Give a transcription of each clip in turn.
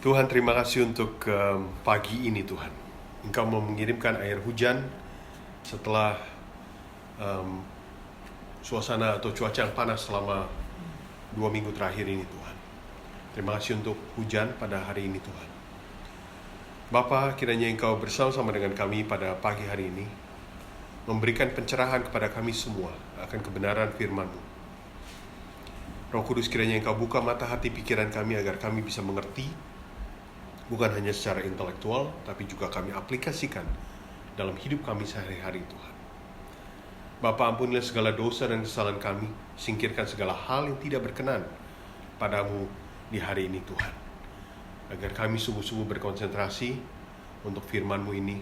Tuhan, terima kasih untuk pagi ini Tuhan. Engkau mau mengirimkan air hujan setelah suasana atau cuaca yang panas selama 2 minggu terakhir ini Tuhan. Terima kasih untuk hujan pada hari ini Tuhan. Bapa, kiranya Engkau bersama-sama dengan kami pada pagi hari ini, memberikan pencerahan kepada kami semua akan kebenaran firman-Mu. Roh Kudus, kiranya Engkau buka mata hati pikiran kami agar kami bisa mengerti, bukan hanya secara intelektual, tapi juga kami aplikasikan dalam hidup kami sehari-hari Tuhan. Bapa, ampunilah segala dosa dan kesalahan kami, singkirkan segala hal yang tidak berkenan padamu di hari ini Tuhan. Agar kami sungguh-sungguh berkonsentrasi untuk firman-Mu ini.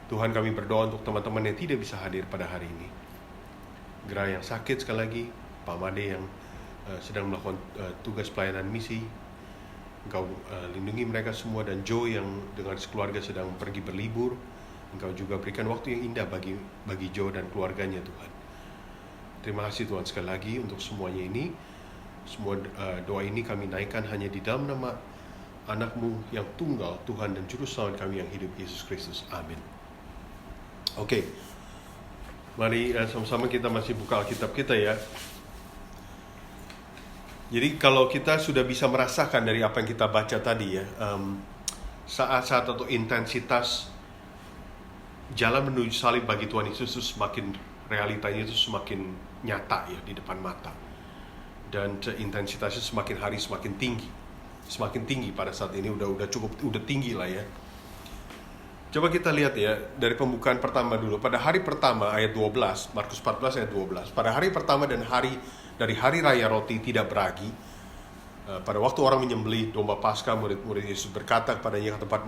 Tuhan, kami berdoa untuk teman-teman yang tidak bisa hadir pada hari ini. Gra yang sakit sekali lagi, Pak Made yang sedang melakukan tugas pelayanan misi, Engkau lindungi mereka semua, dan Joe yang dengan sekeluarga sedang pergi berlibur, Engkau juga berikan waktu yang indah bagi Joe dan keluarganya Tuhan. Terima kasih Tuhan sekali lagi untuk semuanya ini. Semua doa ini kami naikkan hanya di dalam nama anak-Mu yang tunggal, Tuhan dan Juru Selamat kami yang hidup, Yesus Kristus. Amin. Oke, mari sama-sama kita masih buka Alkitab kita ya. Jadi kalau kita sudah bisa merasakan dari apa yang kita baca tadi ya, saat-saat atau intensitas jalan menuju salib bagi Tuhan Yesus itu semakin, realitanya itu semakin nyata ya di depan mata. Dan intensitasnya semakin hari semakin tinggi pada saat ini, udah tinggi lah ya. Coba kita lihat ya dari pembukaan pertama dulu. Pada hari pertama ayat 12, Markus 14 ayat 12. Pada hari pertama dan dari hari raya roti tidak beragi, pada waktu orang menyembelih domba Paskah, murid-murid Yesus berkata kepadanya, ke tempat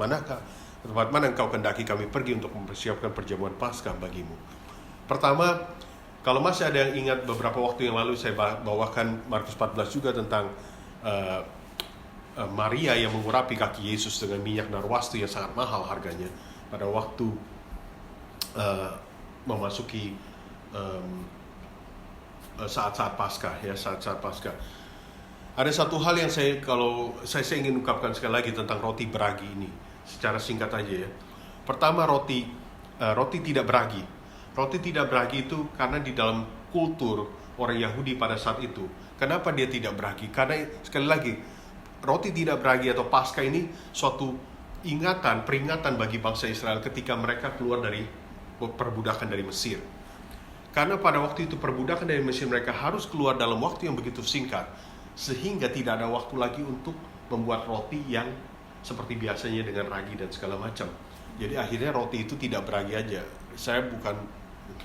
mana engkau kendaki kami pergi untuk mempersiapkan perjamuan Paskah bagimu. Pertama, kalau masih ada yang ingat beberapa waktu yang lalu saya bawakan Markus 14 juga tentang Maria yang mengurapi kaki Yesus dengan minyak narwastu yang sangat mahal harganya pada waktu memasuki saat-saat Paskah ya, saat-saat Paskah. Ada satu hal yang saya ingin ungkapkan sekali lagi tentang roti beragi ini, secara singkat aja ya. Pertama, roti tidak beragi. Roti tidak beragi itu karena di dalam kultur orang Yahudi pada saat itu, kenapa dia tidak beragi? Karena sekali lagi, roti tidak beragi atau Paskah ini suatu peringatan bagi bangsa Israel ketika mereka keluar dari perbudakan dari Mesir. Karena pada waktu itu perbudakan dari Mesir, mereka harus keluar dalam waktu yang begitu singkat, sehingga tidak ada waktu lagi untuk membuat roti yang seperti biasanya dengan ragi dan segala macam. Jadi akhirnya roti itu tidak beragi aja. Saya mungkin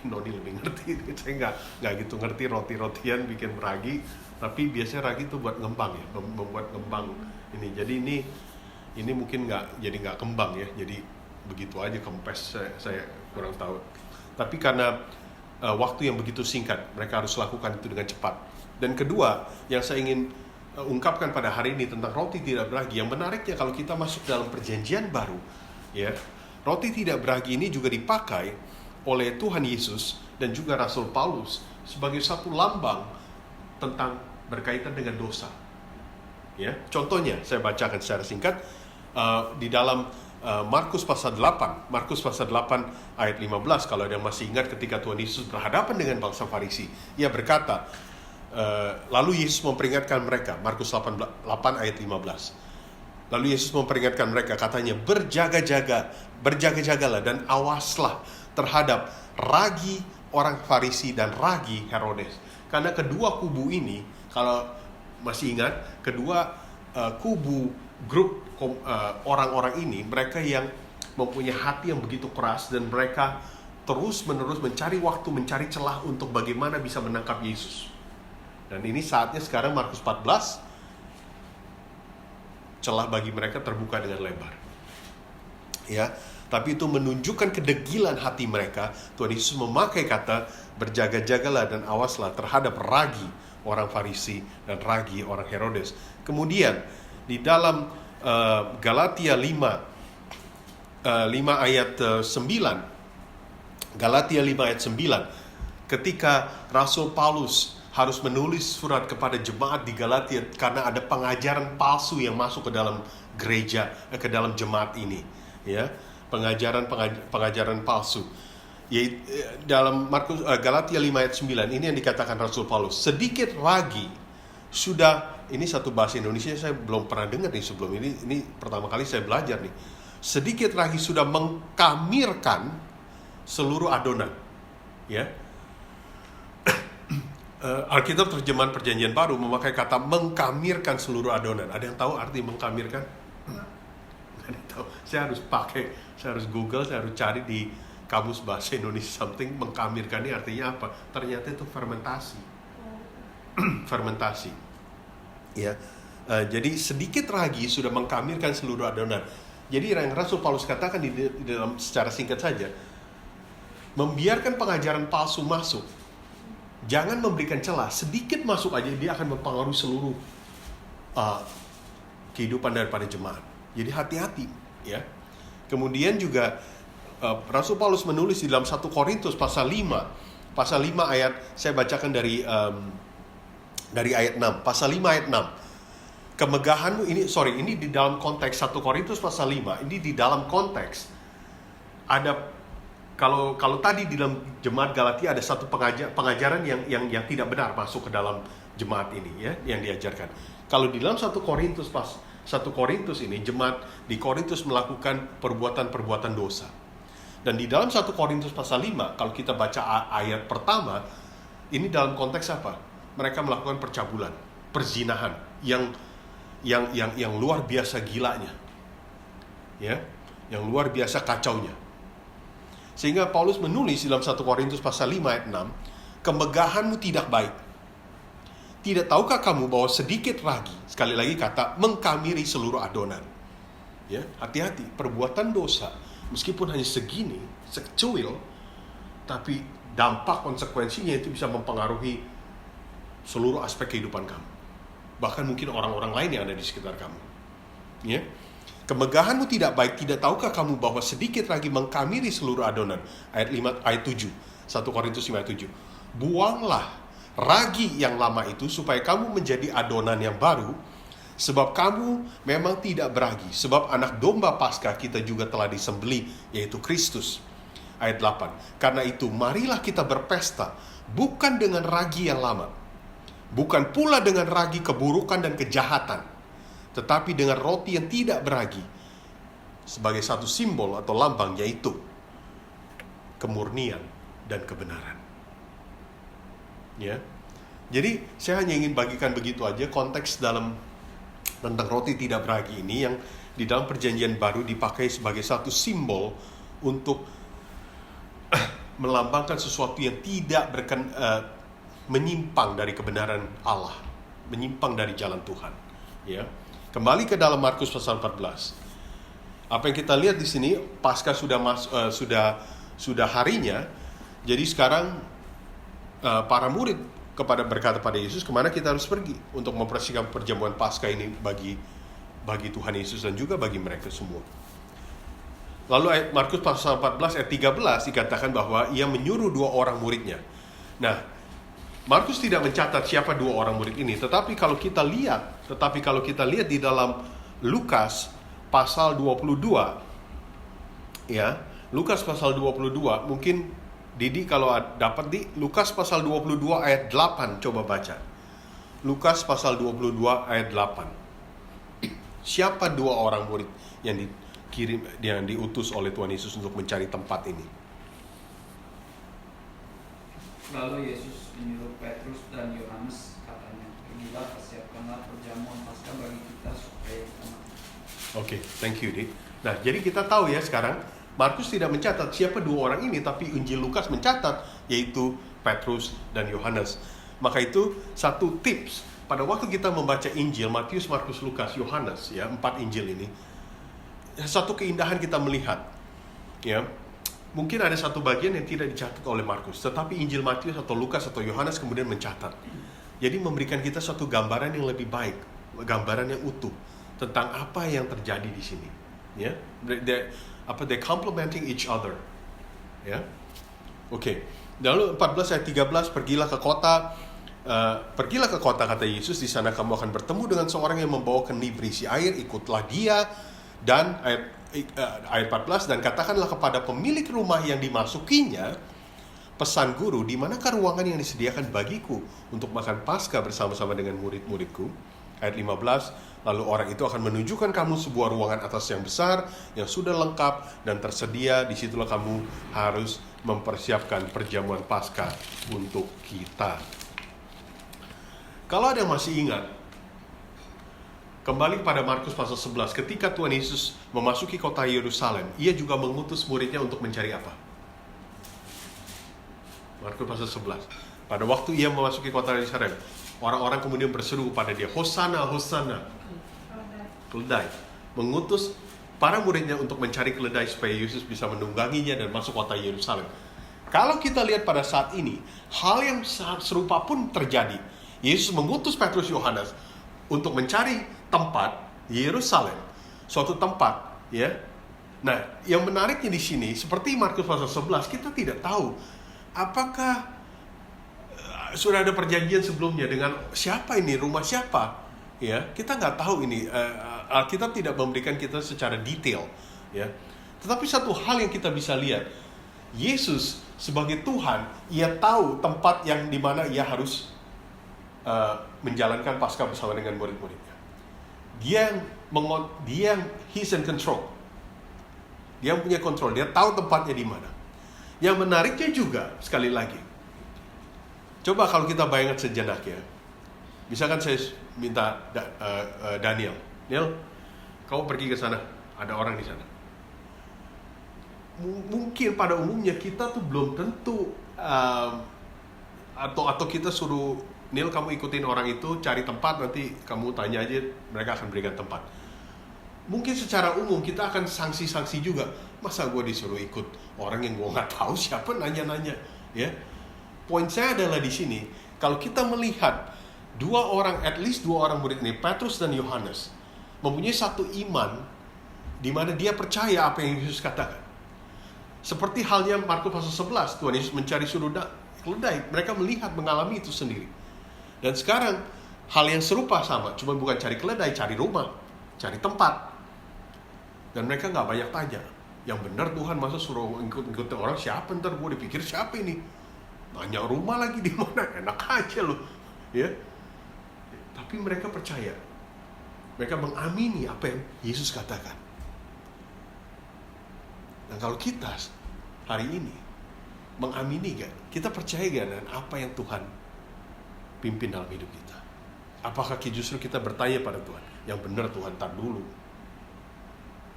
Noni lebih ngerti, saya nggak gitu ngerti roti-rotian bikin ragi, tapi biasanya ragi itu buat ngembang ya, membuat ngembang ini. Jadi ini mungkin nggak kembang ya, jadi begitu aja kempes, saya kurang tahu. Tapi karena waktu yang begitu singkat, mereka harus lakukan itu dengan cepat. Dan kedua, yang saya ingin ungkapkan pada hari ini tentang roti tidak beragi, yang menariknya kalau kita masuk dalam perjanjian baru, ya, roti tidak beragi ini juga dipakai oleh Tuhan Yesus dan juga Rasul Paulus sebagai satu lambang tentang berkaitan dengan dosa. Ya, contohnya saya bacakan secara singkat di dalam Markus pasal 8 ayat 15, kalau ada yang masih ingat ketika Tuhan Yesus berhadapan dengan bangsa Farisi, ia berkata, lalu Yesus memperingatkan mereka, Markus 8 ayat 15. Lalu Yesus memperingatkan mereka, katanya, berjaga-jagalah dan awaslah terhadap ragi orang Farisi dan ragi Herodes. Karena kedua kubu ini, kalau masih ingat, kedua kubu grup orang-orang ini, mereka yang mempunyai hati yang begitu keras, dan mereka terus-menerus mencari waktu, mencari celah untuk bagaimana bisa menangkap Yesus. Dan ini saatnya sekarang Markus 14, celah bagi mereka terbuka dengan lebar. Ya, tapi itu menunjukkan kedegilan hati mereka. Tuhan Yesus memakai kata berjaga-jagalah dan awaslah terhadap ragi orang Farisi dan ragi orang Herodes. Kemudian di dalam Galatia 5 ayat 9, Galatia 5 ayat 9, ketika Rasul Paulus harus menulis surat kepada jemaat di Galatia karena ada pengajaran palsu yang masuk ke dalam gereja, ke dalam jemaat ini, ya, pengajaran palsu. Yaitu dalam Galatia 5 ayat 9 ini yang dikatakan Rasul Paulus, sedikit lagi sudah, ini satu bahasa Indonesia saya belum pernah dengar nih sebelum ini pertama kali saya belajar nih. Sedikit lagi sudah mengkamirkan seluruh adonan, ya. Alkitab terjemahan Perjanjian Baru memakai kata mengkamirkan seluruh adonan. Ada yang tahu arti mengkamirkan? Nggak ada yang tahu. Saya harus Google, saya harus cari di kamus bahasa Indonesia something. Mengkamirkan ini artinya apa? Ternyata itu fermentasi. Fermentasi. Ya. Jadi sedikit lagi sudah mengkamirkan seluruh adonan. Jadi yang Rasul Paulus katakan di dalam secara singkat saja, membiarkan pengajaran palsu masuk. Jangan memberikan celah, sedikit masuk aja dia akan mempengaruhi seluruh kehidupan daripada jemaat. Jadi hati-hati, ya. Kemudian juga Rasul Paulus menulis di dalam 1 Korintus pasal 5 ayat, saya bacakan dari ayat 6, pasal 5 ayat 6. Kemegahanmu ini di dalam konteks 1 Korintus pasal 5, ini di dalam konteks ada. Kalau tadi di dalam jemaat Galatia ada satu pengajaran yang tidak benar masuk ke dalam jemaat ini, ya, yang diajarkan. Kalau di dalam 1 Korintus ini jemaat di Korintus melakukan perbuatan dosa. Dan di dalam 1 Korintus pasal 5 kalau kita baca ayat pertama, ini dalam konteks apa? Mereka melakukan percabulan, perzinahan yang luar biasa gilanya. Ya, yang luar biasa kacaunya. Sehingga Paulus menulis dalam 1 Korintus pasal 5 ayat 6, kemegahanmu tidak baik. Tidak tahukah kamu bahwa sedikit lagi, sekali lagi kata, mengkamiri seluruh adonan. Ya, hati-hati, perbuatan dosa, meskipun hanya segini, secuil, tapi dampak konsekuensinya itu bisa mempengaruhi seluruh aspek kehidupan kamu. Bahkan mungkin orang-orang lain yang ada di sekitar kamu. Ya. Kemegahanmu tidak baik, tidak tahukah kamu bahwa sedikit lagi mengkamiri seluruh adonan. Ayat 7, 1 Korintus 5 ayat 7. Buanglah ragi yang lama itu supaya kamu menjadi adonan yang baru, sebab kamu memang tidak beragi. Sebab anak domba Paskah kita juga telah disembelih, yaitu Kristus. Ayat 8. Karena itu marilah kita berpesta, bukan dengan ragi yang lama, bukan pula dengan ragi keburukan dan kejahatan, tetapi dengan roti yang tidak beragi, sebagai satu simbol atau lambang, yaitu kemurnian dan kebenaran. Ya, jadi saya hanya ingin bagikan begitu aja konteks dalam tentang roti tidak beragi ini yang di dalam Perjanjian Baru dipakai sebagai satu simbol untuk melambangkan sesuatu yang tidak menyimpang dari kebenaran Allah, menyimpang dari jalan Tuhan. Ya. Kembali ke dalam Markus pasal 14. Apa yang kita lihat di sini, Paskah sudah harinya. Jadi sekarang para murid berkata pada Yesus, kemana kita harus pergi untuk mempersiapkan perjamuan Paskah ini bagi Tuhan Yesus dan juga bagi mereka semua. Lalu Markus pasal 14 ayat 13 dikatakan bahwa ia menyuruh 2 orang muridnya. Nah, Markus tidak mencatat siapa 2 orang murid ini, tetapi kalau kita lihat di dalam Lukas pasal 22, ya, Lukas pasal 22, mungkin Didi kalau dapat di Lukas pasal 22 ayat 8, coba baca. Lukas pasal 22 ayat 8. Siapa 2 orang murid yang diutus oleh Tuhan Yesus untuk mencari tempat ini? Lalu Yesus menyuruh Petrus dan Yohanes, katanya, pergilah, persiapkanlah perjamuan Paskah bagi kita supaya kita makan. Oke, thank you, Dik. Nah, jadi kita tahu ya sekarang, Markus tidak mencatat siapa 2 orang ini, tapi Injil Lukas mencatat, yaitu Petrus dan Yohanes. Maka itu satu tips, pada waktu kita membaca Injil, Matius, Markus, Lukas, Yohanes, ya, 4 Injil ini, satu keindahan kita melihat, ya. Mungkin ada satu bagian yang tidak dicatat oleh Markus, tetapi Injil Matius atau Lukas atau Yohanes kemudian mencatat. Jadi memberikan kita suatu gambaran yang lebih baik, gambaran yang utuh tentang apa yang terjadi di sini. Ya, they complementing each other. Ya, oke. Lalu 14 ayat 13, pergilah ke kota Pergilah ke kota, kata Yesus, di sana kamu akan bertemu dengan seorang yang membawa kendi berisi air, ikutlah dia. Dan ayat 14, dan katakanlah kepada pemilik rumah yang dimasukinya, pesan guru, di manakah ruangan yang disediakan bagiku untuk makan Paskah bersama-sama dengan murid-muridku? Ayat 15, lalu orang itu akan menunjukkan kamu sebuah ruangan atas yang besar, yang sudah lengkap dan tersedia. Disitulah kamu harus mempersiapkan perjamuan Paskah untuk kita. Kalau ada yang masih ingat, kembali pada Markus pasal 11, ketika Tuhan Yesus memasuki kota Yerusalem, ia juga mengutus muridnya untuk mencari apa? Markus pasal 11. Pada waktu ia memasuki kota Yerusalem, orang-orang kemudian berseru kepada dia, Hosana, Hosana. Keledai. Mengutus para muridnya untuk mencari keledai supaya Yesus bisa menungganginya dan masuk kota Yerusalem. Kalau kita lihat pada saat ini, hal yang serupa pun terjadi. Yesus mengutus Petrus Yohanes untuk mencari tempat Yerusalem, suatu tempat, ya. Nah, yang menariknya di sini, seperti Markus pasal 11, kita tidak tahu apakah sudah ada perjanjian sebelumnya dengan siapa ini, rumah siapa, ya. Kita nggak tahu ini. Alkitab tidak memberikan kita secara detail, ya. Tetapi satu hal yang kita bisa lihat, Yesus sebagai Tuhan, ia tahu tempat yang dimana ia harus menjalankan Paskah bersama dengan murid-muridnya. Dia yang he's in control. Dia punya kontrol, dia tahu tempatnya di mana. Yang menariknya juga, sekali lagi, coba kalau kita bayangkan sejenak, ya. Misalkan saya minta Daniel, kamu pergi ke sana, ada orang di sana. Mungkin pada umumnya kita tuh belum tentu atau kita suruh, Neil, kamu ikutin orang itu, cari tempat, nanti kamu tanya aja, mereka akan berikan tempat. Mungkin secara umum kita akan sanksi-sanksi juga. Masa gue disuruh ikut orang yang gue nggak tahu siapa, nanya-nanya, ya. Poin saya adalah di sini, kalau kita melihat at least dua orang murid ini, Petrus dan Yohanes, mempunyai satu iman di mana dia percaya apa yang Yesus katakan. Seperti halnya Markus pasal 11, Tuhan Yesus mencari keledai, mereka melihat, mengalami itu sendiri. Dan sekarang hal yang serupa sama, cuma bukan cari keledai, cari rumah, cari tempat. Dan mereka nggak banyak tanya. Yang benar Tuhan masa suruh ikut orang, siapa, ntar gue dipikir siapa ini? Nanya rumah lagi di mana, enak aja loh, ya. Tapi mereka percaya, mereka mengamini apa yang Yesus katakan. Dan kalau kita hari ini mengamini gak? Kita percaya gak dengan apa yang Tuhan pimpin dalam hidup kita? Apakah justru kita bertanya pada Tuhan, yang benar Tuhan, tar dulu.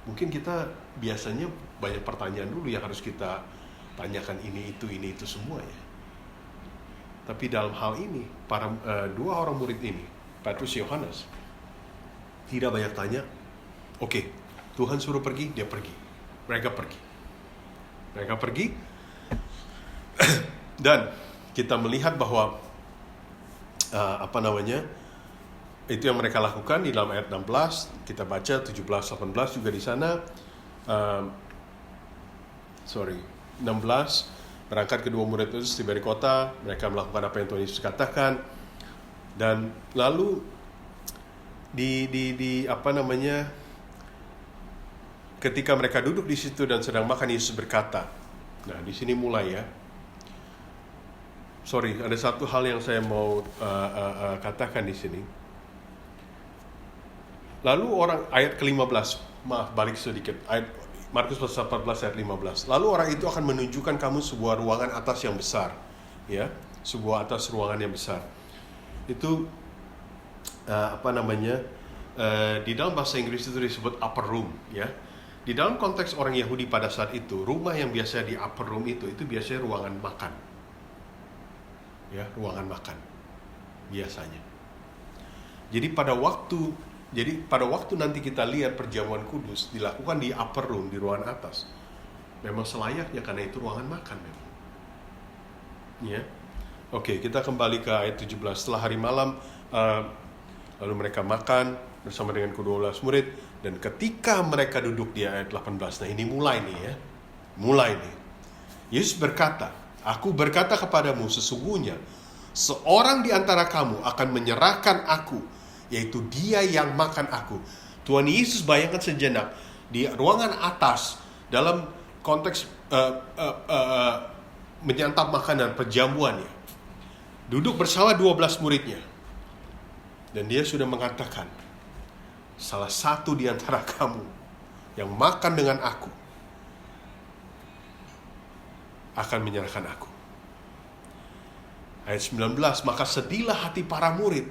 Mungkin kita biasanya banyak pertanyaan dulu yang harus kita tanyakan, ini itu semua, ya. Tapi dalam hal ini, para dua orang murid ini, Petrus Yohanes, tidak banyak tanya. Oke, Tuhan suruh pergi, dia pergi. Mereka pergi. Dan kita melihat bahwa itu yang mereka lakukan di dalam ayat 16, kita baca 17-18 juga di sana. 16, berangkat kedua murid itu tiba di kota, mereka melakukan apa yang Tuhan Yesus katakan, dan lalu ketika mereka duduk di situ dan sedang makan, Yesus berkata, nah di sini mulai, ya. Ada satu hal yang saya mau katakan di sini. Lalu ayat ke-15, balik sedikit, ayat Markus pasal 14 ayat 15. Lalu orang itu akan menunjukkan kamu sebuah ruangan atas yang besar, ya, sebuah atas ruangan yang besar. Itu di dalam bahasa Inggris itu disebut upper room, ya. Di dalam konteks orang Yahudi pada saat itu, rumah yang biasa di upper room itu biasanya ruangan makan. Ya, ruangan makan biasanya. Jadi pada waktu nanti kita lihat perjamuan kudus dilakukan di upper room, di ruangan atas, memang selayaknya karena itu ruangan makan memang. Ya. Oke, kita kembali ke ayat 17. Setelah hari malam, lalu mereka makan bersama dengan ke-12 murid, dan ketika mereka duduk di ayat 18. Nah, ini mulai nih. Yesus berkata, Aku berkata kepadamu, sesungguhnya Seorang di antara kamu akan menyerahkan aku, yaitu dia yang makan aku. Tuhan Yesus, bayangkan sejenak, di ruangan atas, dalam konteks menyantap makanan, perjamuannya, duduk bersama 12 muridnya. Dan dia sudah mengatakan, salah satu di antara kamu yang makan dengan aku akan menyerahkan aku. Ayat 19, maka sedihlah hati para murid,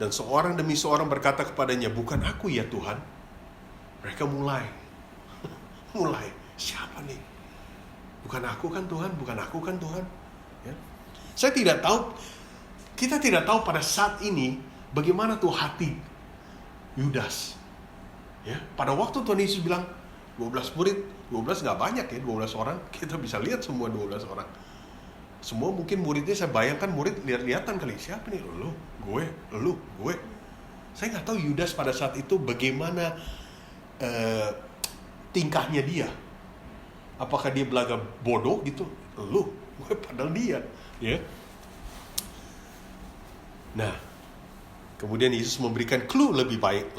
dan seorang demi seorang berkata kepadanya, bukan aku ya Tuhan. Mereka mulai, siapa nih? Bukan aku kan Tuhan, bukan aku kan Tuhan. Ya. Saya tidak tahu, kita tidak tahu pada saat ini bagaimana tuh hati Yudas. Ya, pada waktu Tuhan Yesus bilang 12 murid, 12 nggak banyak ya, 12 orang. Kita bisa lihat semua 12 orang. Semua mungkin muridnya, saya bayangkan murid lihat-lihatan kali, siapa nih? Lu, gue. Saya nggak tahu Yudas pada saat itu bagaimana tingkahnya dia. Apakah dia belaga bodoh gitu? Lu, gue, padahal dia. Ya. Nah, kemudian Yesus memberikan clue lebih baik,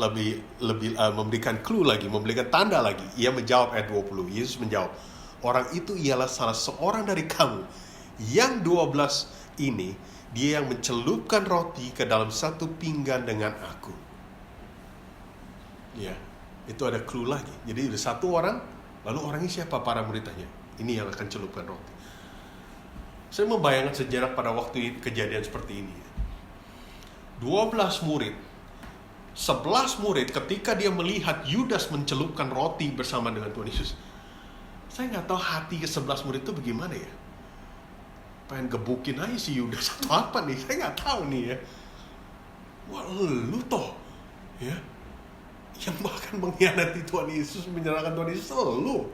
memberikan clue lagi, memberikan tanda lagi. Ia menjawab ayat 20. Yesus menjawab, orang itu ialah salah seorang dari kamu, yang 12 ini, dia yang mencelupkan roti ke dalam satu pinggan dengan aku. Ya, itu ada clue lagi. Jadi ada satu orang, lalu orangnya siapa? Para murid tanya, ini yang akan celupkan roti. Saya membayangkan sejarah pada waktu kejadian seperti ini. 12 murid, 11 murid ketika dia melihat Yudas mencelupkan roti bersama dengan Tuhan Yesus. Saya nggak tahu hati ke-11 murid itu bagaimana ya. Pengen gebukin aja si Yudas atau apa nih, saya nggak tahu nih ya. Wah, lu toh ya, yang bahkan mengkhianati Tuhan Yesus, menyerahkan Tuhan Yesus, lu.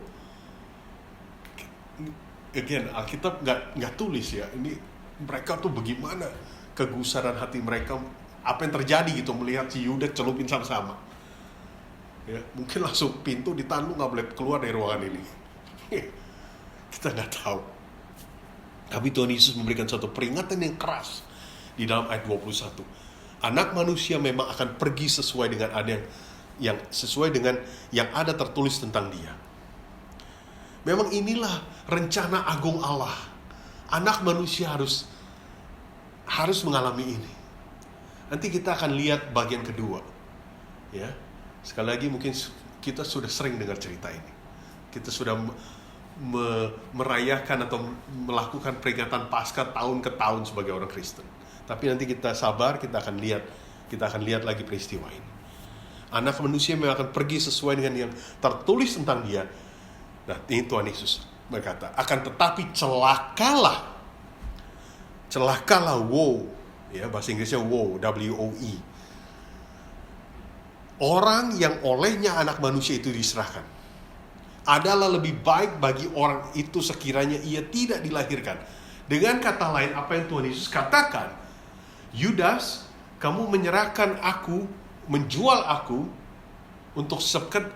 Again, Alkitab nggak tulis ya, ini mereka tuh bagaimana kegusaran hati mereka, apa yang terjadi gitu melihat si Yudas celupin sama-sama. Ya, mungkin langsung pintu ditahan, lu nggak boleh keluar dari ruangan ini. Kita nggak tahu. Tapi Tuhan Yesus memberikan suatu peringatan yang keras di dalam ayat 21. Anak manusia memang akan pergi sesuai dengan yang sesuai dengan yang ada tertulis tentang dia. Memang inilah rencana agung Allah. Anak manusia harus mengalami ini. Nanti kita akan lihat bagian kedua. Ya. Sekali lagi mungkin kita sudah sering dengar cerita ini. Kita sudah merayakan atau melakukan peringatan Paskah tahun ke tahun sebagai orang Kristen. Tapi nanti kita sabar, kita akan lihat lagi peristiwa ini. Anak manusia memang akan pergi sesuai dengan yang tertulis tentang dia. Nah, ini Tuhan Yesus berkata, akan tetapi celakalah, woe, ya, bahasa Inggrisnya woe, W-O-E. Orang yang olehnya anak manusia itu diserahkan adalah lebih baik bagi orang itu sekiranya ia tidak dilahirkan. Dengan kata lain, apa yang Tuhan Yesus katakan, Yudas, kamu menyerahkan aku, menjual aku untuk sekedar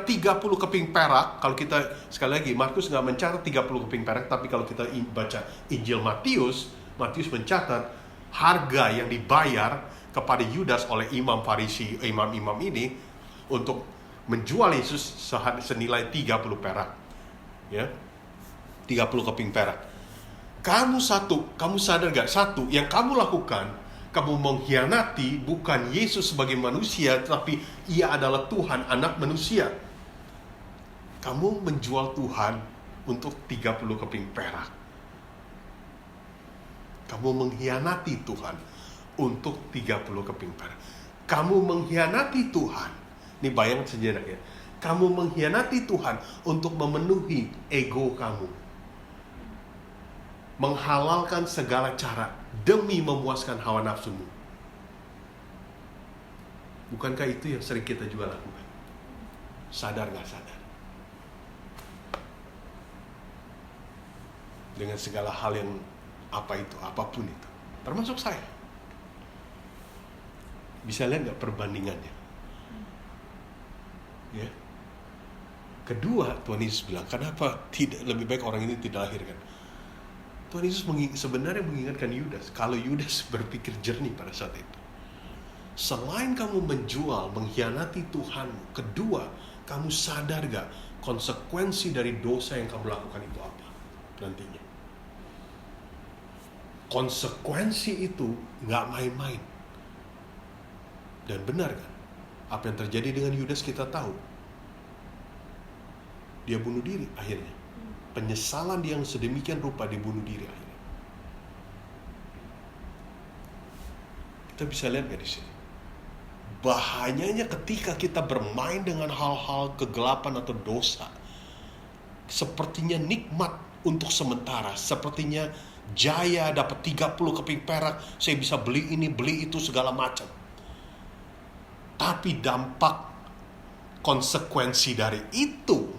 30 keping perak. Kalau kita, sekali lagi, Markus nggak mencatat 30 keping perak, tapi kalau kita baca Injil Matius mencatat harga yang dibayar kepada Yudas oleh imam Farisi, imam-imam ini untuk menjual Yesus senilai 30 perak. Ya. 30 keping perak. Kamu sadar gak? Satu, yang kamu lakukan, kamu mengkhianati bukan Yesus sebagai manusia, tapi ia adalah Tuhan, anak manusia. Kamu menjual Tuhan untuk 30 keping perak. Kamu mengkhianati Tuhan untuk 30 keping perak. Kamu mengkhianati Tuhan. Ini bayang sejenak ya. Kamu mengkhianati Tuhan untuk memenuhi ego kamu. Menghalalkan segala cara demi memuaskan hawa nafsumu. Bukankah itu yang sering kita juga lakukan? Sadar gak sadar? Dengan segala hal yang apapun itu. Termasuk saya. Bisa lihat gak perbandingannya? Ya. Kedua, Tuhan Yesus bilang, kenapa lebih baik orang ini tidak lahirkan? Tuhan Yesus sebenarnya mengingatkan Yudas, kalau Yudas berpikir jernih pada saat itu. Selain kamu menjual, mengkhianati Tuhanmu, kedua, kamu sadar gak konsekuensi dari dosa yang kamu lakukan itu apa nantinya? Konsekuensi itu gak main-main. Dan benar kan? Apa yang terjadi dengan Yudas kita tahu. Dia bunuh diri akhirnya. Penyesalan dia yang sedemikian rupa dibunuh diri akhirnya. Kita bisa lihat gak di sini? Bahayanya ketika kita bermain dengan hal-hal kegelapan atau dosa. Sepertinya nikmat untuk sementara. Sepertinya jaya dapat 30 keping perak. Saya bisa beli ini, beli itu, segala macam. Tapi dampak konsekuensi dari itu,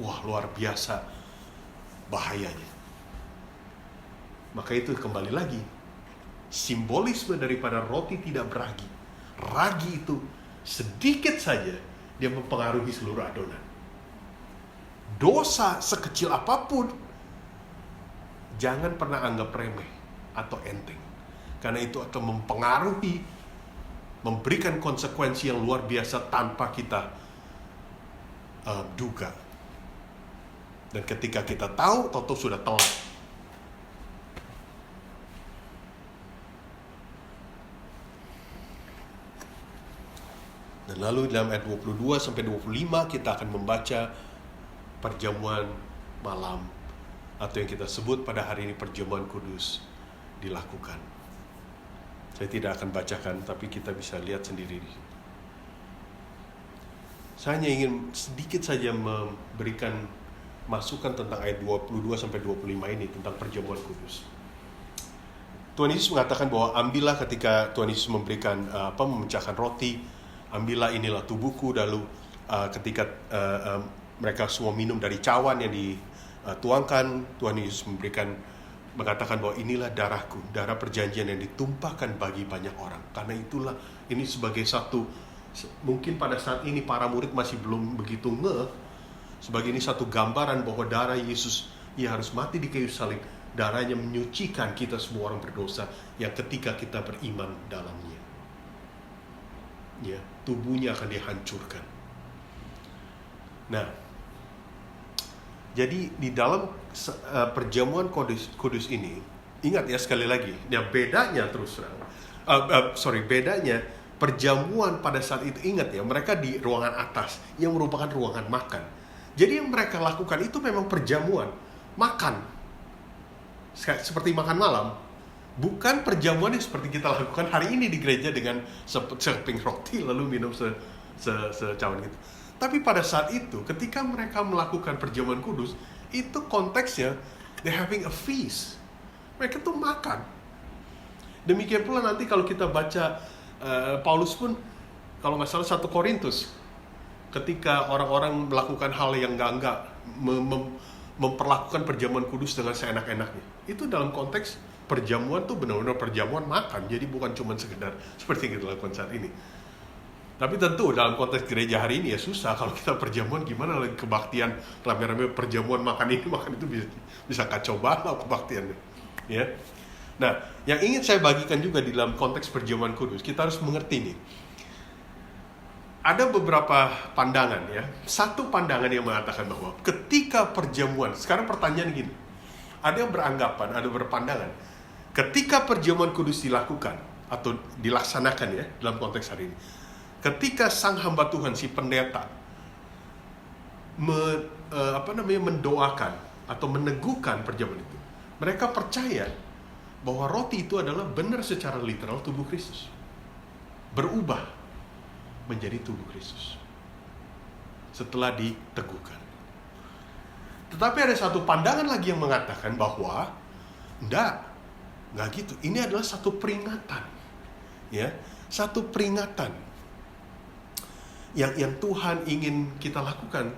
wah luar biasa bahayanya. Maka itu kembali lagi, simbolisme daripada roti tidak beragi. Ragi itu sedikit saja dia mempengaruhi seluruh adonan. Dosa sekecil apapun jangan pernah anggap remeh atau enteng, karena itu akan mempengaruhi, memberikan konsekuensi yang luar biasa tanpa kita duga. Dan ketika kita tahu, tahu sudah telat. Dan lalu dalam ayat 22 sampai 25 kita akan membaca perjamuan malam, atau yang kita sebut pada hari ini perjamuan kudus dilakukan. Saya tidak akan bacakan, tapi kita bisa lihat sendiri. Saya hanya ingin sedikit saja memberikan masukan tentang ayat 22 sampai 25 ini tentang perjamuan kudus. Tuhan Yesus mengatakan bahwa ambillah, ketika Tuhan Yesus memberikan memecahkan roti, ambillah inilah tubuhku. Lalu ketika mereka semua minum dari cawan yang dituangkan, Tuhan Yesus mengatakan bahwa inilah darahku, darah perjanjian yang ditumpahkan bagi banyak orang. Karena itulah ini sebagai satu, mungkin pada saat ini para murid masih belum begitu sebagai ini satu gambaran bahwa darah Yesus, ia harus mati di kayu salib. Darahnya menyucikan kita semua orang berdosa yang ketika kita beriman dalamnya, ya, tubuhnya akan dihancurkan. Nah, jadi di dalam perjamuan kudus ini, ingat ya sekali lagi, ya bedanya bedanya perjamuan pada saat itu, ingat ya, mereka di ruangan atas yang merupakan ruangan makan. Jadi yang mereka lakukan itu memang perjamuan, makan, seperti makan malam. Bukan perjamuan yang seperti kita lakukan hari ini di gereja dengan sekeping roti lalu minum secawan gitu. Tapi pada saat itu, ketika mereka melakukan perjamuan kudus, itu konteksnya they're having a feast. Mereka tuh makan. Demikian pula nanti kalau kita baca Paulus pun, kalau nggak salah 1 Korintus, ketika orang-orang melakukan hal yang enggak memperlakukan perjamuan kudus dengan seenak-enaknya, itu dalam konteks perjamuan tuh benar-benar perjamuan makan. Jadi bukan cuma sekedar seperti yang kita lakukan saat ini. Tapi tentu dalam konteks gereja hari ini ya susah. Kalau kita perjamuan, gimana lagi kebaktian rame-rame perjamuan makan ini makan itu, bisa kacau banget kebaktiannya, ya. Nah, yang ingin saya bagikan juga di dalam konteks perjamuan kudus, kita harus mengerti nih, ada beberapa pandangan ya. Satu pandangan yang mengatakan bahwa ketika perjamuan, sekarang pertanyaan gini, ada yang beranggapan, ada berpandangan, ketika perjamuan kudus dilakukan atau dilaksanakan ya dalam konteks hari ini, ketika sang hamba Tuhan, si pendeta mendoakan atau meneguhkan perjamuan itu, mereka percaya bahwa roti itu adalah benar secara literal tubuh Kristus, berubah menjadi tubuh Kristus setelah diteguhkan. Tetapi ada satu pandangan lagi yang mengatakan bahwa enggak gitu. Ini adalah satu peringatan, ya, satu peringatan yang Tuhan ingin kita lakukan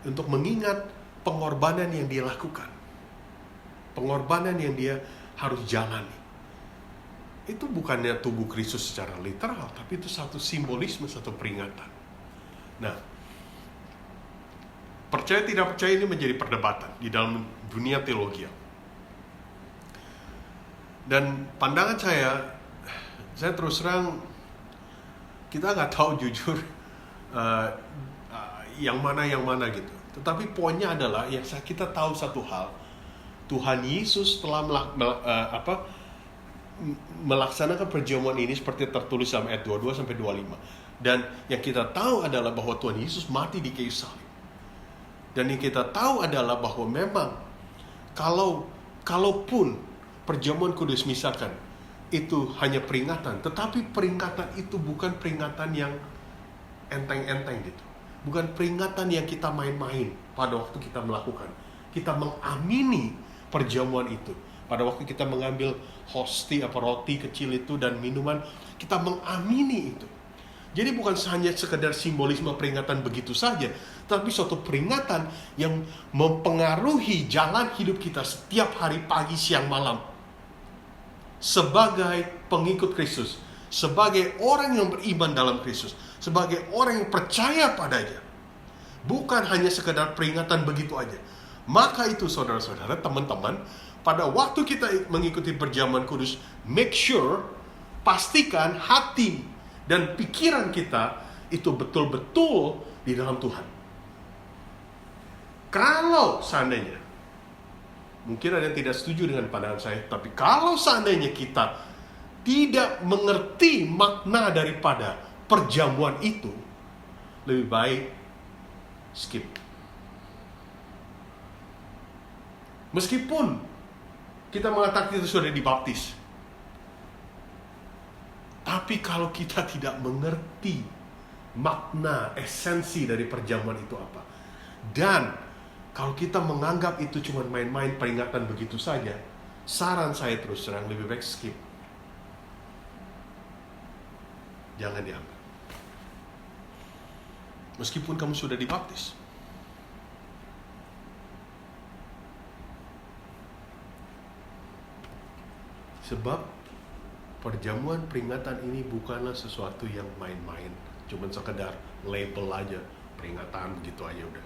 untuk mengingat pengorbanan yang Dia lakukan, pengorbanan yang Dia harus jalani. Itu bukannya tubuh Kristus secara literal, tapi itu satu simbolisme, satu peringatan. Nah, percaya tidak percaya ini menjadi perdebatan di dalam dunia teologi. Dan pandangan saya terus terang, kita nggak tahu jujur yang mana gitu. Tetapi poinnya adalah kita tahu satu hal, Tuhan Yesus telah melaksanakan perjamuan ini seperti tertulis dalam ayat 22 sampai 25. Dan yang kita tahu adalah bahwa Tuhan Yesus mati di kayu salib. Dan yang kita tahu adalah bahwa memang kalaupun perjamuan kudus misalkan itu hanya peringatan, tetapi peringatan itu bukan peringatan yang enteng-enteng gitu. Bukan peringatan yang kita main-main pada waktu kita melakukan. Kita mengamini perjamuan itu. Pada waktu kita mengambil hosti roti kecil itu dan minuman, kita mengamini itu. Jadi bukan hanya sekedar simbolisme peringatan begitu saja, tapi suatu peringatan yang mempengaruhi jalan hidup kita setiap hari, pagi, siang, malam. Sebagai pengikut Kristus, sebagai orang yang beriman dalam Kristus, sebagai orang yang percaya padanya. Bukan hanya sekedar peringatan begitu aja. Maka itu saudara-saudara, teman-teman, pada waktu kita mengikuti perjamuan kudus, make sure, pastikan hati dan pikiran kita itu betul-betul di dalam Tuhan. Kalau seandainya, mungkin ada yang tidak setuju dengan pandangan saya, tapi kalau seandainya kita tidak mengerti makna daripada perjamuan itu, lebih baik skip. Meskipun kita mengatakan kita sudah dibaptis, tapi kalau kita tidak mengerti makna, esensi dari perjamuan itu apa, dan kalau kita menganggap itu cuma main-main peringatan begitu saja, saran saya terus terang lebih baik skip. Jangan diambil. Meskipun kamu sudah dibaptis. Sebab perjamuan peringatan ini bukanlah sesuatu yang main-main, cuma sekedar label aja, peringatan begitu aja udah.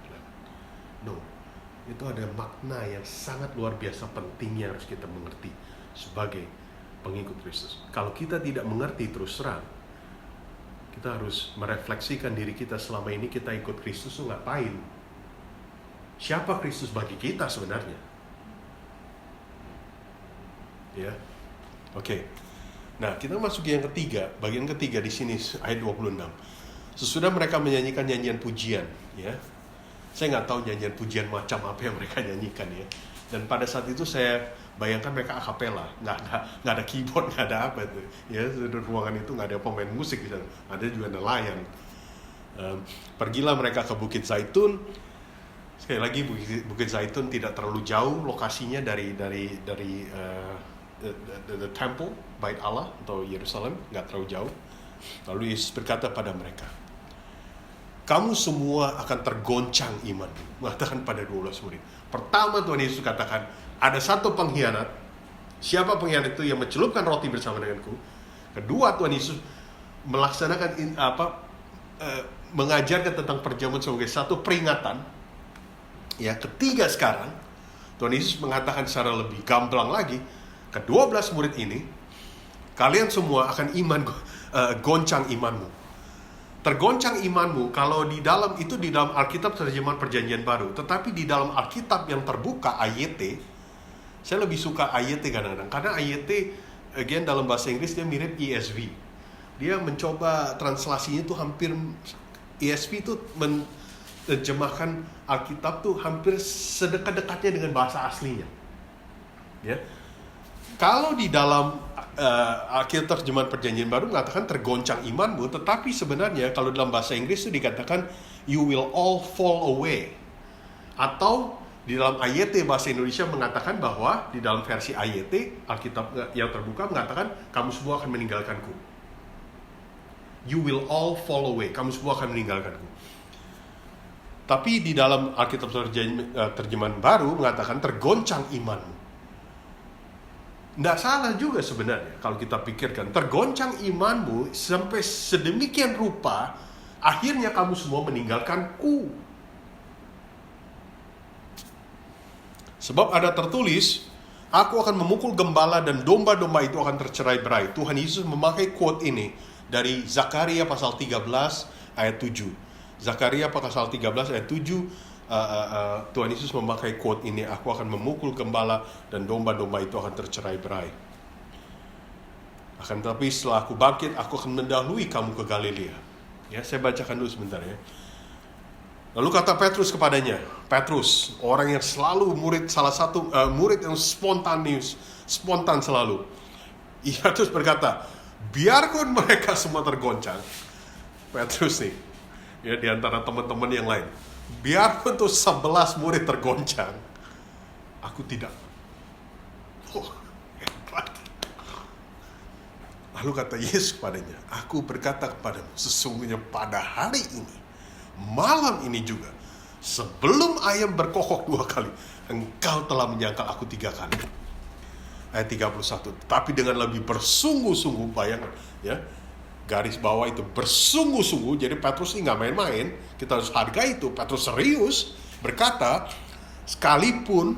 No, itu ada makna yang sangat luar biasa pentingnya harus kita mengerti sebagai pengikut Kristus. Kalau kita tidak mengerti, terus terang, kita harus merefleksikan diri kita selama ini kita ikut Kristus itu ngapain? Siapa Kristus bagi kita sebenarnya? Ya. Oke. Nah, kita masuk yang ketiga, bagian ketiga di sini ayat 26. Sesudah mereka menyanyikan nyanyian pujian, ya. Saya nggak tahu nyanyian pujian macam apa yang mereka nyanyikan, ya. Dan pada saat itu saya bayangkan mereka a cappella, nggak ada keyboard, nggak ada apa itu. Ya, di ruangan itu nggak ada pemain musik di sana, ada juga nelayan. Pergilah mereka ke Bukit Zaitun. Sekali lagi Bukit Zaitun tidak terlalu jauh lokasinya dari the temple, Bait Allah atau Yerusalem, nggak terlalu jauh. Lalu Yesus berkata pada mereka, kamu semua akan tergoncang iman, mengatakan pada 12 murid. Pertama Tuhan Yesus katakan, ada satu pengkhianat. Siapa pengkhianat itu? Yang mencelupkan roti bersama denganku. Kedua, Tuhan Yesus melaksanakan mengajarkan tentang perjamuan sebagai satu peringatan. Ya, ketiga sekarang Tuhan Yesus mengatakan secara lebih gamblang lagi, ke-12 murid ini, kalian semua akan goncang imanmu. Tergoncang imanmu, kalau di dalam Alkitab terjemahan Perjanjian Baru, tetapi di dalam Alkitab yang terbuka AYT, saya lebih suka AYT kadang-kadang, karena AYT again dalam bahasa Inggris dia mirip ESV. Dia mencoba translasinya itu hampir, ESV itu menerjemahkan Alkitab tuh hampir sedekat-dekatnya dengan bahasa aslinya. Ya. Kalau di dalam Alkitab terjemahan Perjanjian Baru mengatakan tergoncang imanmu, tetapi sebenarnya kalau dalam bahasa Inggris itu dikatakan you will all fall away. Atau di dalam AYT bahasa Indonesia mengatakan bahwa di dalam versi AYT Alkitab yang terbuka mengatakan kamu semua akan meninggalkanku. You will all fall away. Kamu semua akan meninggalkanku. Tapi di dalam Alkitab terjemahan Baru mengatakan tergoncang imanmu. Nggak salah juga sebenarnya kalau kita pikirkan. Tergoncang imanmu sampai sedemikian rupa, akhirnya kamu semua meninggalkanku. Sebab ada tertulis, Aku akan memukul gembala dan domba-domba itu akan tercerai-berai. Tuhan Yesus memakai quote ini dari Zakaria pasal 13 ayat 7. Zakaria pasal 13 ayat 7, Tuhan Yesus memakai quote ini, aku akan memukul gembala dan domba-domba itu akan tercerai-berai. Akan tetapi setelah aku bangkit, aku akan mendahului kamu ke Galilea. Ya, saya bacakan dulu sebentar ya. Lalu kata Petrus kepadanya, Petrus, orang yang selalu salah satu murid yang spontan selalu. Ia terus berkata, biarpun mereka semua tergoncang. Petrus nih, ya di antara teman-teman yang lain, biarpun tuh 11 murid tergoncang, aku tidak. Oh, hebat. Lalu kata Yesus kepadanya, aku berkata kepadamu, sesungguhnya pada hari ini, malam ini juga, sebelum ayam berkokok 2 kali, engkau telah menyangkal aku 3 kali. Ayat 31. Tapi dengan lebih bersungguh-sungguh, bayangkan ya, garis bawah itu bersungguh-sungguh. Jadi Petrus ini gak main-main, kita harus hargai itu. Petrus serius berkata, sekalipun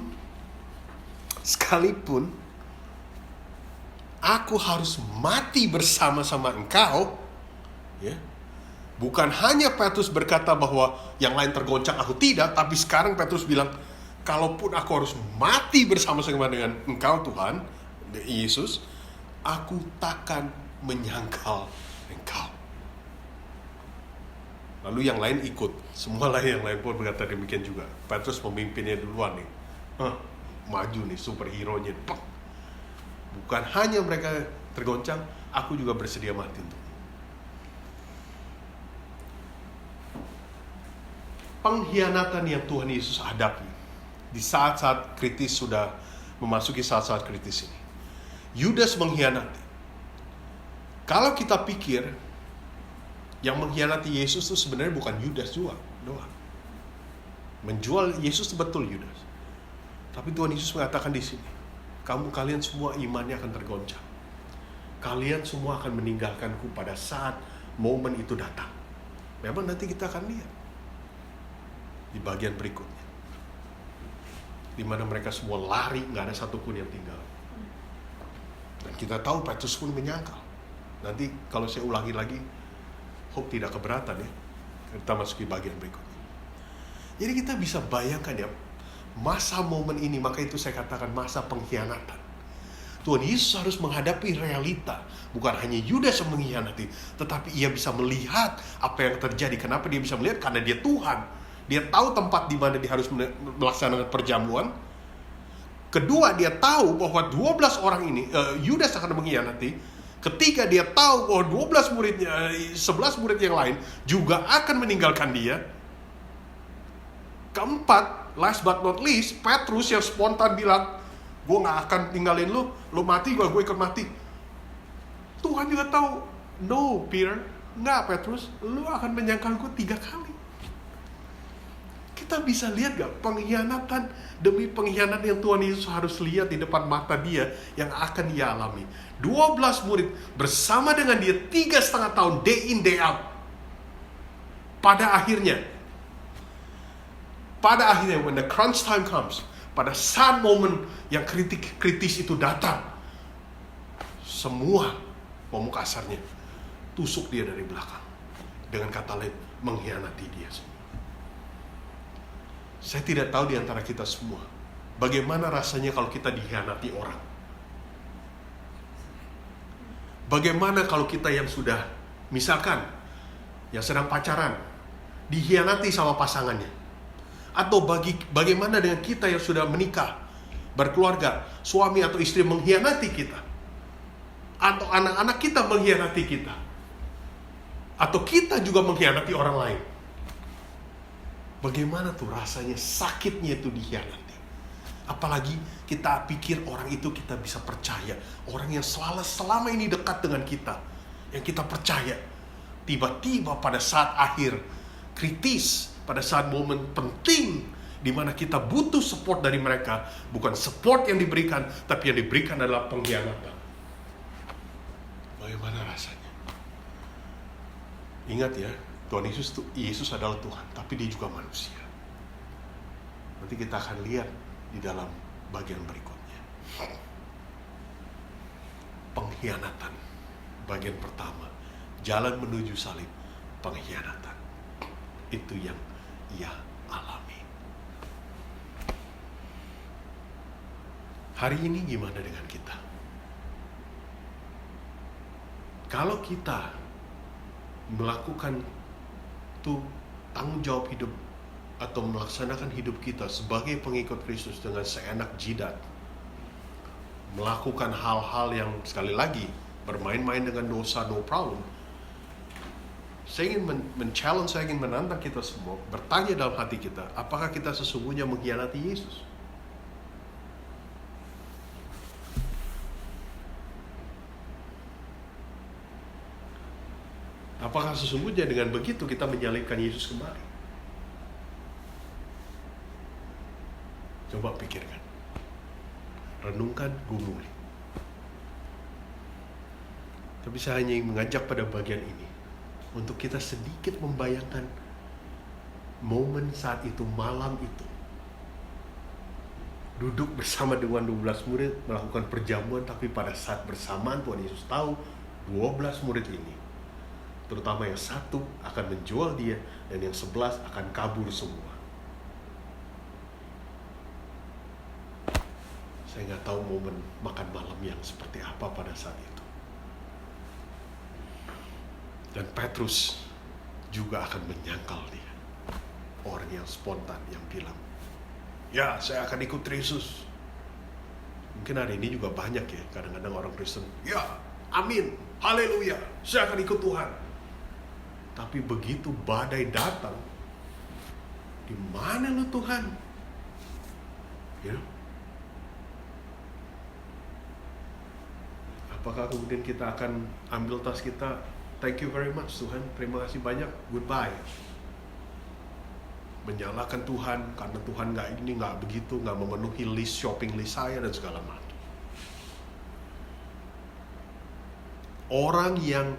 aku harus mati bersama-sama engkau, ya. Bukan hanya Petrus berkata bahwa yang lain tergoncang, aku tidak. Tapi sekarang Petrus bilang, kalaupun aku harus mati bersama-sama dengan engkau Tuhan, Yesus, aku takkan menyangkal engkau. Lalu yang lain ikut. Semua yang lain pun berkata demikian juga. Petrus pemimpinnya duluan nih. Maju nih, superhero-nya. Bukan hanya mereka tergoncang, aku juga bersedia mati untuk. Pengkhianatan yang Tuhan Yesus hadapi di saat-saat kritis, sudah memasuki saat-saat kritis ini. Yudas mengkhianati. Kalau kita pikir yang mengkhianati Yesus itu sebenarnya bukan Yudas doang. Menjual Yesus itu betul Yudas. Tapi Tuhan Yesus mengatakan di sini, kalian semua imannya akan tergoncang. Kalian semua akan meninggalkanku pada saat momen itu datang. Memang nanti kita akan lihat di bagian berikutnya, di mana mereka semua lari, nggak ada satupun yang tinggal. Dan kita tahu Petrus pun menyangkal. Nanti kalau saya ulangi lagi, hope tidak keberatan ya. Kita masuki bagian berikutnya. Jadi kita bisa bayangkan ya, masa momen ini, maka itu saya katakan masa pengkhianatan. Tuhan Yesus harus menghadapi realita. Bukan hanya Yudas yang mengkhianati, tetapi ia bisa melihat apa yang terjadi. Kenapa dia bisa melihat? Karena dia Tuhan. Dia tahu tempat di mana dia harus melaksanakan perjamuan. Kedua, dia tahu bahwa 12 orang ini, Yudas akan mengkhianati. Ketika dia tahu bahwa 11 murid yang lain juga akan meninggalkan dia. Keempat, last but not least, Petrus yang spontan bilang, gue gak akan tinggalin lu mati, gue ikut mati. Tuhan juga tahu, no Peter, enggak Petrus, lu akan menyangkal gue 3 kali. Kita bisa lihat gak pengkhianatan demi pengkhianatan yang Tuhan Yesus harus lihat di depan mata dia yang akan dia alami. 12 murid bersama dengan dia 3,5 tahun, day in day out. Pada akhirnya, when the crunch time comes, pada saat momen yang kritis itu datang, semua ngomong kasarnya, tusuk dia dari belakang. Dengan kata lain, mengkhianati dia semua. Saya tidak tahu di antara kita semua, bagaimana rasanya kalau kita dikhianati orang. Bagaimana kalau kita yang sudah, misalkan, yang sedang pacaran, dikhianati sama pasangannya. Atau bagaimana dengan kita yang sudah menikah, berkeluarga, suami atau istri mengkhianati kita. Atau anak-anak kita mengkhianati kita. Atau kita juga mengkhianati orang lain. Bagaimana tuh rasanya, sakitnya itu dikhianati. Apalagi kita pikir orang itu kita bisa percaya. Orang yang selama ini dekat dengan kita, yang kita percaya. Tiba-tiba pada saat akhir kritis, pada saat momen penting, di mana kita butuh support dari mereka. Bukan support yang diberikan, tapi yang diberikan adalah pengkhianatan. Bagaimana rasanya? Ingat ya, Tuhan Yesus adalah Tuhan, tapi dia juga manusia. Nanti kita akan lihat di dalam bagian berikutnya. Pengkhianatan. Bagian pertama, jalan menuju salib, pengkhianatan. Itu yang ia alami. Hari ini gimana dengan kita? Kalau kita melakukan tanggung jawab hidup atau melaksanakan hidup kita sebagai pengikut Kristus dengan seenak jidat, melakukan hal-hal yang sekali lagi bermain-main dengan dosa, no problem. Saya ingin men-challenge, saya ingin menantang kita semua, bertanya dalam hati kita, apakah kita sesungguhnya mengkhianati Yesus? Apakah sesungguhnya dengan begitu kita menyalibkan Yesus kembali? Coba pikirkan. Renungkan, gumuli. Tapi saya hanya ingin mengajak pada bagian ini untuk kita sedikit membayangkan momen saat itu, malam itu. Duduk bersama dengan 12 murid melakukan perjamuan, tapi pada saat bersamaan Tuhan Yesus tahu 12 murid ini, terutama yang satu akan menjual dia dan yang 11 akan kabur semua. Saya nggak tahu momen makan malam yang seperti apa pada saat itu. Dan Petrus juga akan menyangkal dia. Orang yang spontan yang bilang, ya saya akan ikut Yesus. Mungkin hari ini juga banyak ya, kadang-kadang orang Kristen, ya amin, haleluya, saya akan ikut Tuhan. Tapi begitu badai datang, di mana lu Tuhan? Ya. Apakah kemudian kita akan ambil tas kita, thank you very much Tuhan, terima kasih banyak, goodbye. Menyalahkan Tuhan karena Tuhan nggak begitu, nggak memenuhi shopping list saya dan segala macam. Orang yang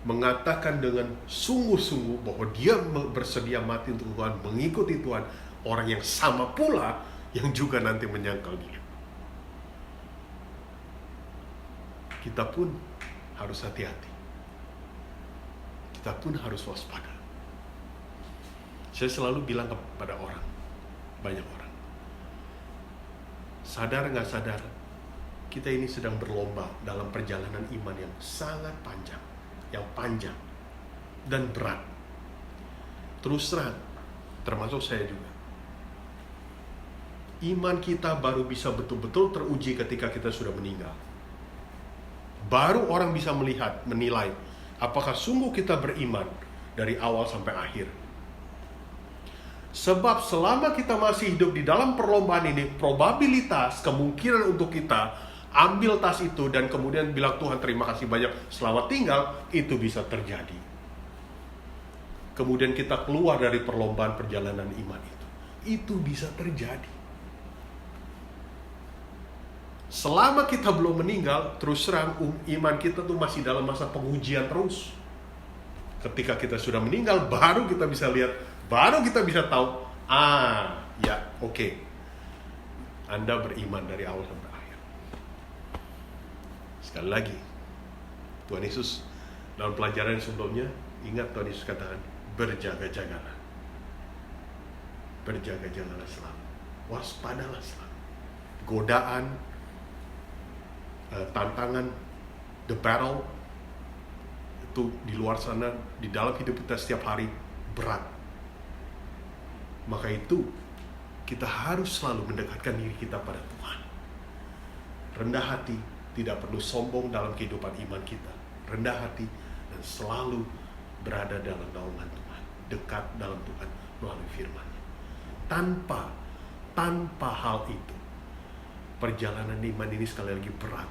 mengatakan dengan sungguh-sungguh bahwa dia bersedia mati untuk Tuhan, mengikuti Tuhan, orang yang sama pula yang juga nanti menyangkal dia. Kita pun harus hati-hati. Kita pun harus waspada. Saya selalu bilang kepada orang, banyak orang, sadar nggak sadar, kita ini sedang berlomba dalam perjalanan iman yang sangat panjang dan berat. Terus terang, termasuk saya juga. Iman kita baru bisa betul-betul teruji ketika kita sudah meninggal. Baru orang bisa melihat, menilai, apakah sungguh kita beriman dari awal sampai akhir. Sebab selama kita masih hidup di dalam perlombaan ini, probabilitas, kemungkinan untuk kita ambil tas itu dan kemudian bilang Tuhan terima kasih banyak, selamat tinggal, itu bisa terjadi. Kemudian kita keluar dari perlombaan perjalanan iman itu bisa terjadi. Selama kita belum meninggal, terus terang iman kita tuh masih dalam masa pengujian terus. Ketika kita sudah meninggal, baru kita bisa lihat, baru kita bisa tahu, oke. Anda beriman dari awal sampai akhir. Sekali lagi, Tuhan Yesus dalam pelajaran sebelumnya, ingat Tuhan Yesus katakan, berjaga-jagalah. Berjaga-jagalah selalu. Waspadalah selalu. Godaan, tantangan, the battle, itu di luar sana, di dalam hidup kita setiap hari berat. Maka itu kita harus selalu mendekatkan diri kita pada Tuhan. Rendah hati, tidak perlu sombong dalam kehidupan iman kita. Rendah hati dan selalu berada dalam naungan Tuhan, dekat dalam Tuhan melalui firman-Nya. Tanpa hal itu, perjalanan iman ini sekali lagi berat.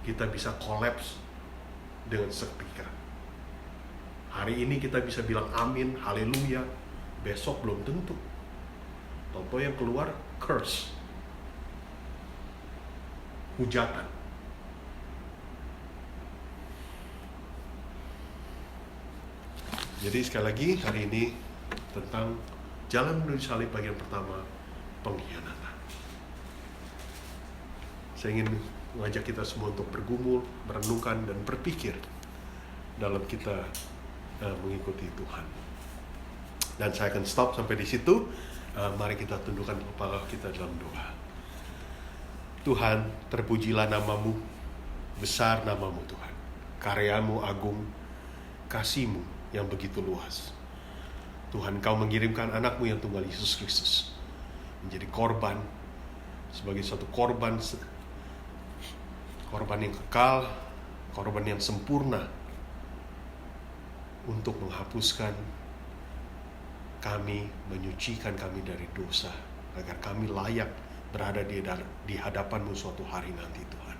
Kita bisa kolaps dengan seketika. Hari ini kita bisa bilang amin, haleluya. Besok belum tentu. Contoh yang keluar, curse. Hujatan. Jadi sekali lagi hari ini tentang jalan menuju salib bagian pertama, pengkhianatan. Saya ingin mengajak kita semua untuk bergumul, merenungkan, dan berpikir dalam kita mengikuti Tuhan. Dan saya akan stop sampai di situ. Mari kita tundukkan kepala kita dalam doa. Tuhan, terpujilah namamu, besar namamu Tuhan. Karyamu agung, kasih-Mu yang begitu luas. Tuhan, Kau mengirimkan anak-Mu yang tunggal, Yesus Kristus, menjadi korban, sebagai suatu korban yang kekal, korban yang sempurna, untuk menghapuskan kami, menyucikan kami dari dosa, agar kami layak berada di hadapan-Mu suatu hari nanti Tuhan.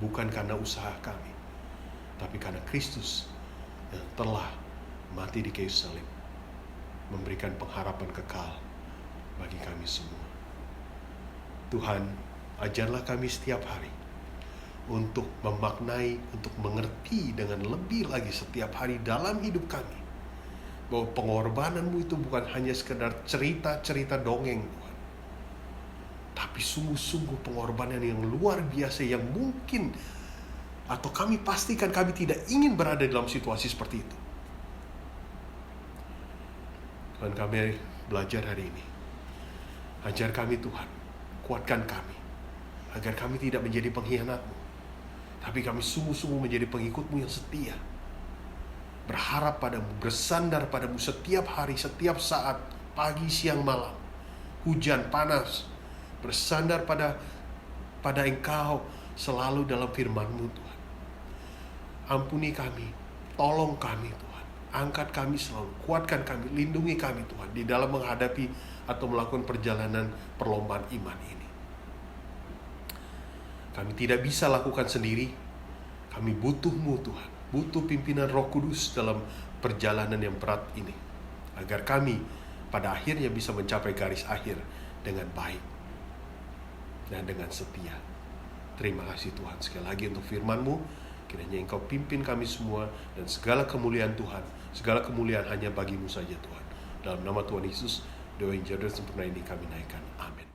Bukan karena usaha kami, tapi karena Kristus yang telah mati di kayu salib, memberikan pengharapan kekal bagi kami semua. Tuhan, ajarlah kami setiap hari untuk memaknai, untuk mengerti dengan lebih lagi setiap hari dalam hidup kami, bahwa pengorbanan-Mu itu bukan hanya sekedar cerita-cerita dongeng Tuhan, tapi sungguh-sungguh pengorbanan yang luar biasa, yang mungkin atau kami pastikan kami tidak ingin berada dalam situasi seperti itu. Tuhan, kami belajar hari ini. Ajar kami Tuhan, kuatkan kami, agar kami tidak menjadi pengkhianat-Mu, tapi kami sungguh-sungguh menjadi pengikut-Mu yang setia, berharap pada-Mu, bersandar pada-Mu setiap hari, setiap saat, pagi, siang, malam, hujan, panas, bersandar pada Engkau selalu dalam firman-Mu Tuhan. Ampuni kami, tolong kami Tuhan, angkat kami selalu, kuatkan kami, lindungi kami Tuhan, di dalam menghadapi atau melakukan perjalanan perlombaan iman ini. Kami tidak bisa lakukan sendiri, kami butuh-Mu Tuhan, butuh pimpinan Roh Kudus dalam perjalanan yang berat ini, agar kami pada akhirnya bisa mencapai garis akhir dengan baik dan dengan setia. Terima kasih Tuhan sekali lagi untuk firman-Mu. Kiranya Engkau pimpin kami semua, dan segala kemuliaan Tuhan, segala kemuliaan hanya bagi-Mu saja Tuhan. Dalam nama Tuhan Yesus, doa yang jadul sempurna ini kami naikkan. Amin.